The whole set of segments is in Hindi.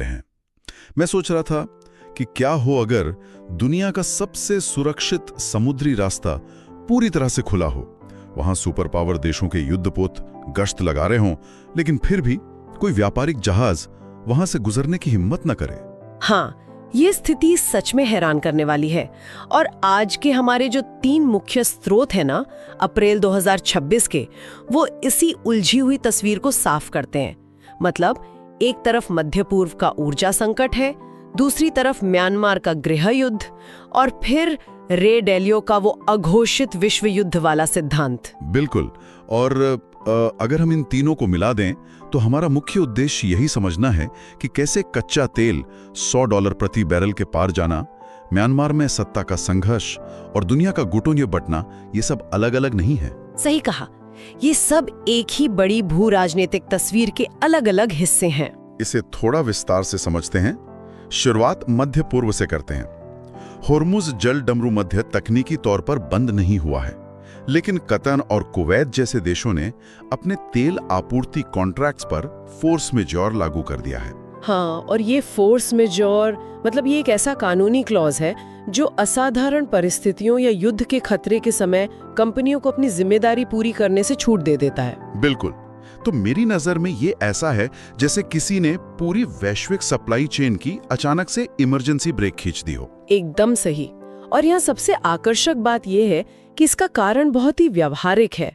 हैं। मैं सोच रहा था कि क्या हो अगर दुनिया का सबसे सुरक्षित समुद्री रास्ता पूरी तरह से खुला हो। वहां सुपर पावर देशों के युद्धपोत गश्त लगा रहे हों, लेकिन फिर भी कोई व्यापारिक जहाज वहां से गुजरने की हिम्मत न करे। हाँ, ये स्थिति सच में हैरान करने वाली है। और आज के हमारे जो 3 मुख्य स्रोत हैं ना, अप्रैल 2026 के, वो इसी उलझी हुई तस्वीर को साफ करते हैं। मतलब एक तरफ मध्य पूर्व का ऊर्जा संकट है, दूसरी तरफ म्यांमार का गृह युद्ध, और फिर रे डेलियो का वो अघोषित विश्व युद्ध वाला सिद्धांत। बिल्कुल। और अगर हम इन तीनों को मिला दें तो हमारा मुख्य उद्देश्य यही समझना है कि कैसे कच्चा तेल $100 प्रति बैरल के पार जाना, म्यांमार में सत्ता का संघर्ष और दुनिया का गुटों ये बंटना, ये सब अलग अलग नहीं है। सही कहा, ये सब एक ही बड़ी भू राजनीतिक तस्वीर के अलग अलग हिस्से हैं। इसे थोड़ा विस्तार से समझते हैं। शुरुआत मध्य पूर्व से करते हैं। होर्मुज जल डमरू मध्य तकनीकी तौर पर बंद नहीं हुआ है, लेकिन कतर और कुवैत जैसे देशों ने अपने तेल आपूर्ति कॉन्ट्रैक्ट्स पर फोर्स मेजॉर लागू कर दिया है। हाँ, और ये फोर्स मेजॉर मतलब ये एक ऐसा कानूनी क्लॉज है जो असाधारण परिस्थितियों या युद्ध के खतरे के समय कंपनियों को अपनी जिम्मेदारी पूरी करने से छूट दे देता है। बिल्कुल। तो मेरी नजर में ये ऐसा है जैसे किसी ने पूरी वैश्विक सप्लाई चेन की अचानक से इमरजेंसी ब्रेक खींच दी हो। एकदम सही। और यहाँ सबसे आकर्षक बात यह है कि इसका कारण बहुत ही व्यावहारिक है।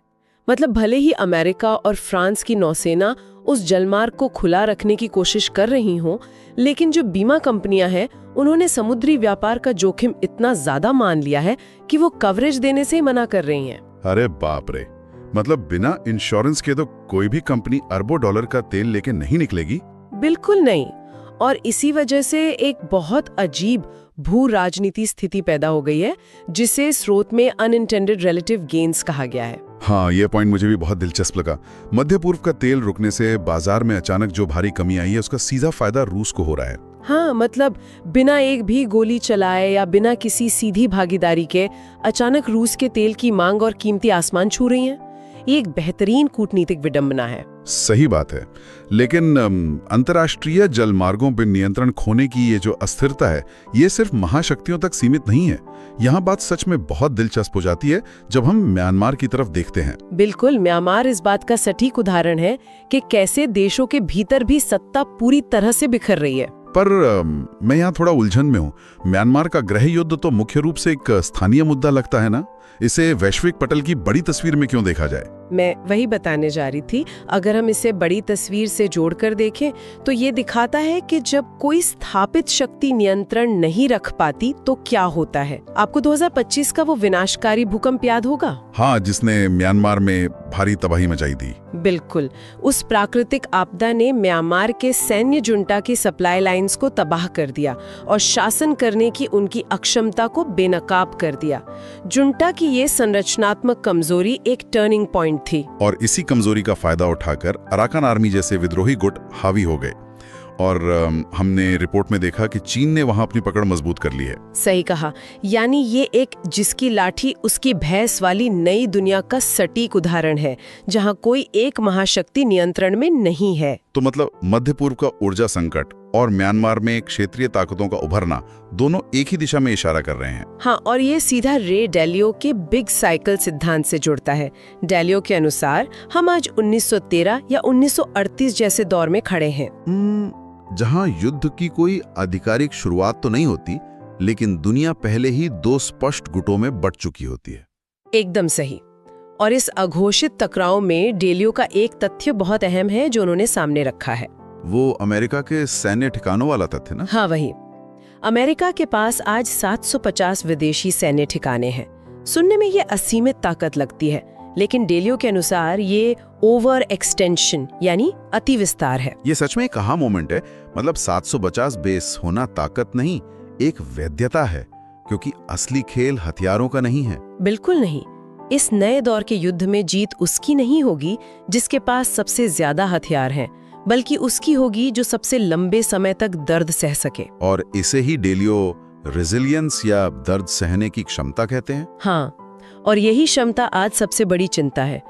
मतलब भले ही अमेरिका और फ्रांस की नौसेना उस जलमार्ग को खुला रखने की कोशिश कर रही हों, लेकिन जो बीमा कंपनियां हैं उन्होंने समुद्री व्यापार का जोखिम इतना ज्यादा मान लिया है कि वो कवरेज देने से ही मना कर रही हैं। अरे बाप रे, मतलब बिना इंश्योरेंस के तो कोई भी कंपनी अरबों डॉलर का तेल लेके नहीं निकलेगी। बिल्कुल नहीं। और इसी वजह से एक बहुत अजीब भू राजनीति स्थिति पैदा हो गई है, जिसे स्रोत में अनइंटेंडेड रिलेटिव गेन्स कहा गया है। हाँ, ये पॉइंट मुझे भी बहुत दिलचस्प लगा। मध्य पूर्व का तेल रुकने से बाजार में अचानक जो भारी कमी आई है, उसका सीधा फायदा रूस को हो रहा है। हाँ, मतलब बिना एक भी गोली चलाए या बिना किसी सीधी भागीदारी के अचानक रूस के तेल की मांग और कीमतें आसमान छू रही हैं। ये एक बेहतरीन कूटनीतिक विडंबना है। सही बात है, लेकिन अंतर्राष्ट्रीय जलमार्गों पर नियंत्रण खोने की ये जो अस्थिरता है, ये सिर्फ महाशक्तियों तक सीमित नहीं है। यहाँ बात सच में बहुत दिलचस्प हो जाती है जब हम म्यांमार की तरफ देखते हैं। बिल्कुल, म्यांमार इस बात का सटीक उदाहरण है कि कैसे देशों के भीतर भी सत्ता पूरी तरह से बिखर रही है। पर मैं यहाँ थोड़ा उलझन में हूँ। म्यांमार का गृह युद्ध तो मुख्य रूप से एक स्थानीय मुद्दा लगता है ना, इसे वैश्विक पटल की बड़ी तस्वीर में क्यों देखा जाए? मैं वही बताने जा रही थी। अगर हम इसे बड़ी तस्वीर से जोड़कर देखें तो ये दिखाता है कि जब कोई स्थापित शक्ति नियंत्रण नहीं रख पाती तो क्या होता है। आपको 2025 का वो विनाशकारी भूकंप याद होगा? हाँ, जिसने म्यांमार में भारी तबाही मचाई थी। बिल्कुल। उस प्राकृतिक आपदा ने म्यांमार के सैन्य जुंटा की सप्लाई लाइंस को तबाह कर दिया और शासन करने की उनकी अक्षमता को बेनकाब कर दिया। जुंटा की ये संरचनात्मक कमजोरी एक टर्निंग पॉइंट थी। और इसी कमजोरी का फायदा उठाकर अराकान आर्मी जैसे विद्रोही गुट हावी हो गए। और हमने रिपोर्ट में देखा कि चीन ने वहां अपनी पकड़ मजबूत कर ली है। सही कहा। यानी ये एक जिसकी लाठी उसकी भैंस वाली नई दुनिया का सटीक उदाहरण है, जहां कोई एक महाशक्ति नियंत्रण में नहीं है। तो मतलब मध्य पूर्व का ऊर्जा संकट और म्यांमार में क्षेत्रीय ताकतों का उभरना दोनों एक ही दिशा में इशारा कर रहे हैं। हाँ, और ये सीधा रे डेलियो के बिग साइकिल सिद्धांत से जुड़ता है। डेलियो के अनुसार हम आज 1913 या 1938 जैसे दौर में खड़े हैं, जहां युद्ध की कोई आधिकारिक शुरुआत तो नहीं होती, लेकिन दुनिया पहले ही 2 स्पष्ट गुटों में बंट चुकी होती है। एकदम सही। और इस अघोषित टकराव में डेलियो का एक तथ्य बहुत अहम है जो उन्होंने सामने रखा है। वो अमेरिका के सैन्य ठिकानों वाला तथ्य ना? हाँ, वही। अमेरिका के पास आज 750 विदेशी सैन्य ठिकाने हैं। सुनने में ये असीमित ताकत लगती है, लेकिन डेलियो के अनुसार ये ओवर एक्सटेंशन यानी अति विस्तार है। ये सच में एक अहा मोमेंट है। मतलब 750 बेस होना ताकत नहीं, एक वैधता है, क्योंकि असली खेल हथियारों का नहीं है। बिल्कुल नहीं। इस नए दौर के युद्ध में जीत उसकी नहीं होगी जिसके पास सबसे ज्यादा हथियार हैं, बल्कि उसकी होगी जो सबसे लंबे समय तक दर्द सह सके। और इसे ही डेलियो रेजिलियंस या दर्द सहने की क्षमता कहते हैं। हाँ, और यही क्षमता आज सबसे बड़ी चिंता है।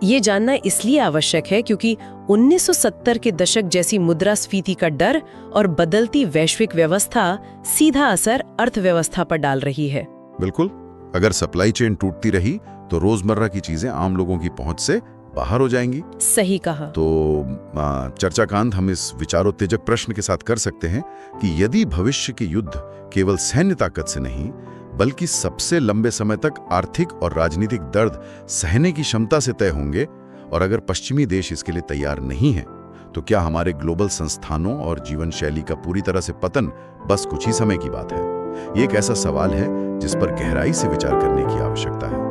ये जानना इसलिए आवश्यक है क्योंकि 1970 के दशक जैसी मुद्रास्फीति का डर और बदलती वैश्विक व्यवस्था सीधा असर अर्थव्यवस्था पर डाल रही है। बिल्कुल, अगर सप्लाई चेन टूटती रही तो रोजमर्रा की चीजें आम लोगों की पहुंच से बाहर हो जाएंगी। सही कहा। तो चर्चा का अंत हम इस विचारोत्तेजक प्रश्न के साथ कर सकते हैं कि यदि भविष्य के युद्ध केवल सैन्य ताकत से नहीं बल्कि सबसे लंबे समय तक आर्थिक और राजनीतिक दर्द सहने की क्षमता से तय होंगे, और अगर पश्चिमी देश इसके लिए तैयार नहीं है, तो क्या हमारे ग्लोबल संस्थानों और जीवन शैली का पूरी तरह से पतन बस कुछ ही समय की बात है? ये एक ऐसा सवाल है जिस पर गहराई से विचार करने की आवश्यकता है।